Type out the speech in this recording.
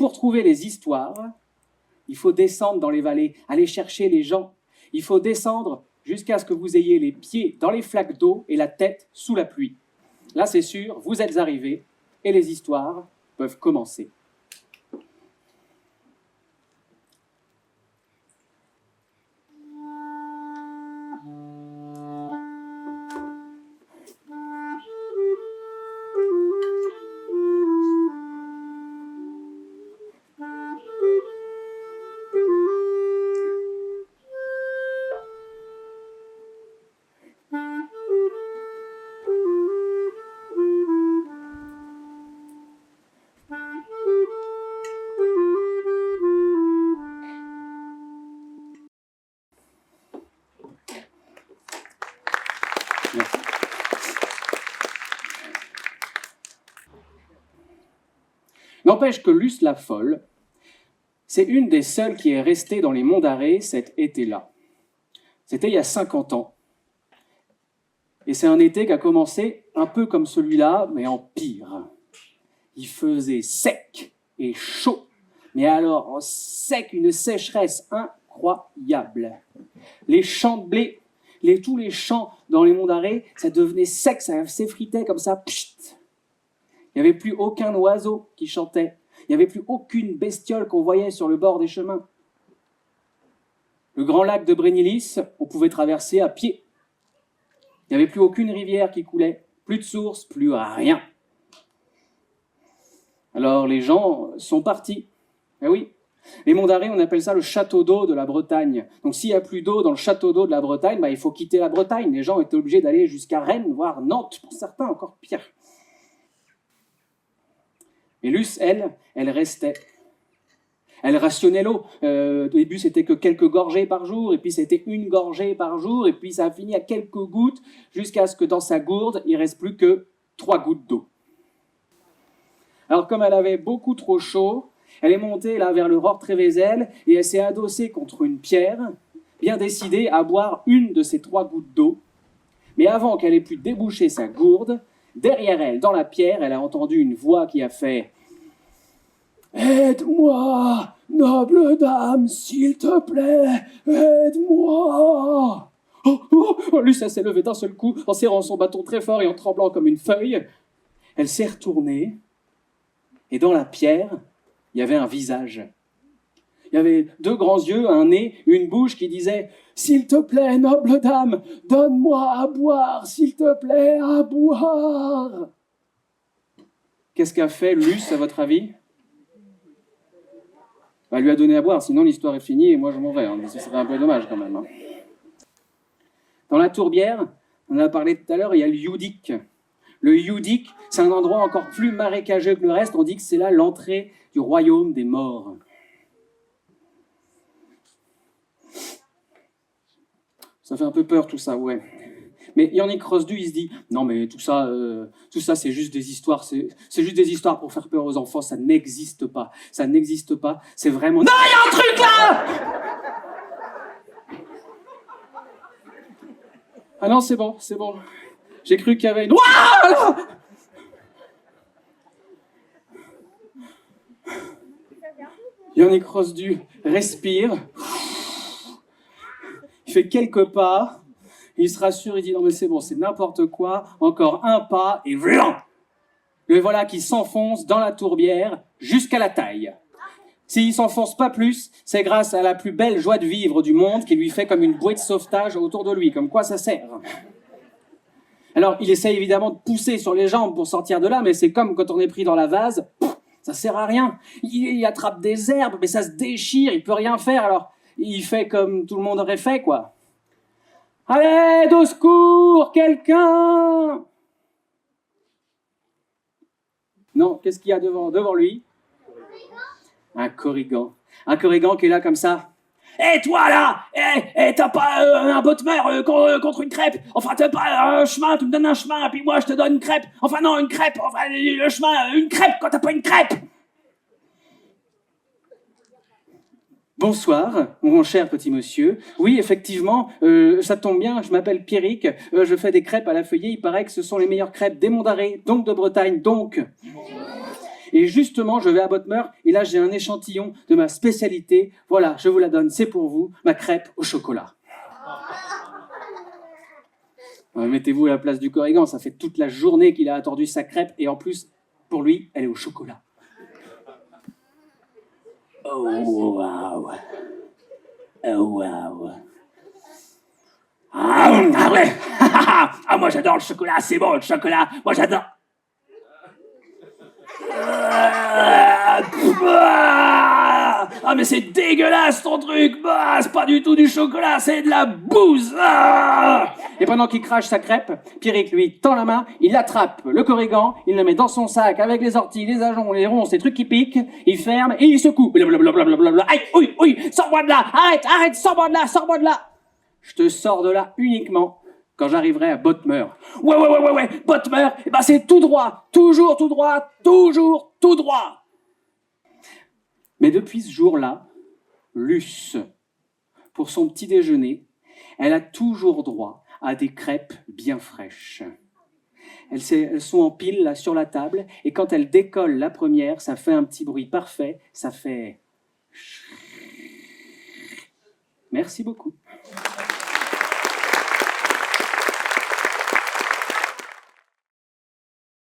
pour trouver les histoires, il faut descendre dans les vallées, aller chercher les gens. Il faut descendre jusqu'à ce que vous ayez les pieds dans les flaques d'eau et la tête sous la pluie. Là, c'est sûr, vous êtes arrivés et les histoires peuvent commencer. N'empêche que Luce la folle, c'est une des seules qui est restée dans les monts d'Arrée cet été-là. C'était il y a 50 ans. Et c'est un été qui a commencé un peu comme celui-là, mais en pire. Il faisait sec et chaud, mais alors sec, une sécheresse incroyable. Les champs de blé, tous les champs dans les monts d'Arrée, ça devenait sec, ça s'effritait comme ça. Pchit. Il n'y avait plus aucun oiseau qui chantait. Il n'y avait plus aucune bestiole qu'on voyait sur le bord des chemins. Le grand lac de Brénilis, on pouvait traverser à pied. Il n'y avait plus aucune rivière qui coulait. Plus de source, plus rien. Alors les gens sont partis. Eh oui, les monts d'Arrée, on appelle ça le château d'eau de la Bretagne. Donc s'il n'y a plus d'eau dans le château d'eau de la Bretagne, il faut quitter la Bretagne. Les gens étaient obligés d'aller jusqu'à Rennes, voire Nantes, pour certains encore pire. Et Luce, elle restait. Elle rationnait l'eau. Au début, c'était que quelques gorgées par jour, et puis c'était une gorgée par jour, et puis ça a fini à quelques gouttes, jusqu'à ce que dans sa gourde, il ne reste plus que 3 gouttes d'eau. Alors, comme elle avait beaucoup trop chaud, elle est montée là vers le Rort-Trévézel, et elle s'est adossée contre une pierre, bien décidée à boire une de ces 3 gouttes d'eau. Mais avant qu'elle ait pu déboucher sa gourde, derrière elle, dans la pierre, elle a entendu une voix qui a fait « Aide-moi, noble dame, s'il te plaît, aide-moi !» Luce, elle s'est levée d'un seul coup, en serrant son bâton très fort et en tremblant comme une feuille. Elle s'est retournée, et dans la pierre, il y avait un visage. Il y avait 2 grands yeux, un nez, une bouche qui disait « S'il te plaît, noble dame, donne-moi à boire, s'il te plaît, à boire !» Qu'est-ce qu'a fait Luce, à votre avis ? Elle lui a donné à boire, sinon l'histoire est finie et moi je m'en vais. Mais ce serait un peu dommage quand même. Dans la tourbière, on en a parlé tout à l'heure, il y a le Youdik. Le Youdik, c'est un endroit encore plus marécageux que le reste. On dit que c'est là l'entrée du royaume des morts. Ça fait un peu peur tout ça, ouais. Mais Yannick Rosdu, il se dit « Non mais tout ça c'est juste des histoires, c'est juste des histoires pour faire peur aux enfants, ça n'existe pas. Ça n'existe pas, c'est vraiment... Non, il y a un truc là !» Ah non, c'est bon. J'ai cru qu'il y avait une... Ouah ! Yannick Rosdu respire. Il fait quelques pas. Il se rassure, il dit « Non mais c'est bon, c'est n'importe quoi. Encore un pas et vlan !» Le voilà qui s'enfonce dans la tourbière jusqu'à la taille. S'il s'enfonce pas plus, c'est grâce à la plus belle joie de vivre du monde qui lui fait comme une bouée de sauvetage autour de lui. Comme quoi ça sert. Alors, il essaye évidemment de pousser sur les jambes pour sortir de là, mais c'est comme quand on est pris dans la vase. Ça sert à rien. Il attrape des herbes, mais ça se déchire, il peut rien faire. Alors, il fait comme tout le monde aurait fait, quoi. À l'aide, au secours, quelqu'un! Non, qu'est-ce qu'il y a devant lui? Un corrigan. Un corrigan qui est là comme ça. Hé, toi là! T'as pas un bottemeur contre une crêpe? Enfin, t'as pas un chemin, tu me donnes un chemin, puis moi je te donne une crêpe. Enfin non, une crêpe, enfin le chemin, une crêpe quand t'as pas une crêpe! Bonsoir, mon cher petit monsieur. Oui, effectivement, ça tombe bien, je m'appelle Pierrick, je fais des crêpes à la feuillée, il paraît que ce sont les meilleures crêpes des Monts d'Arrée, donc de Bretagne, donc... Et justement, je vais à Bodmer, et là, j'ai un échantillon de ma spécialité. Voilà, je vous la donne, c'est pour vous, ma crêpe au chocolat. Mettez-vous à la place du Corrigan, ça fait toute la journée qu'il a attendu sa crêpe, et en plus, pour lui, elle est au chocolat. Oh, waouh. Oh, waouh. Ah ouais. Ah, moi j'adore le chocolat, c'est bon le chocolat, moi j'adore. Ah mais c'est dégueulasse ton truc, c'est pas du tout du chocolat, c'est de la bouse. Et pendant qu'il crache sa crêpe, Pierrick lui tend la main, il attrape le Corrigan, il le met dans son sac avec les orties, les ajoncs, les ronces, les trucs qui piquent, il ferme et il secoue. Blablabla. Aïe, oui, sors-moi de là, arrête, sors-moi de là. Je te sors de là uniquement quand j'arriverai à Bodmer. Ouais, Bodmer, eh ben c'est tout droit, toujours tout droit, toujours tout droit. Mais depuis ce jour-là, Luce, pour son petit déjeuner, elle a toujours droit à des crêpes bien fraîches. Elles sont en pile là sur la table, et quand elle décolle la première, ça fait un petit bruit parfait, ça fait... Merci beaucoup.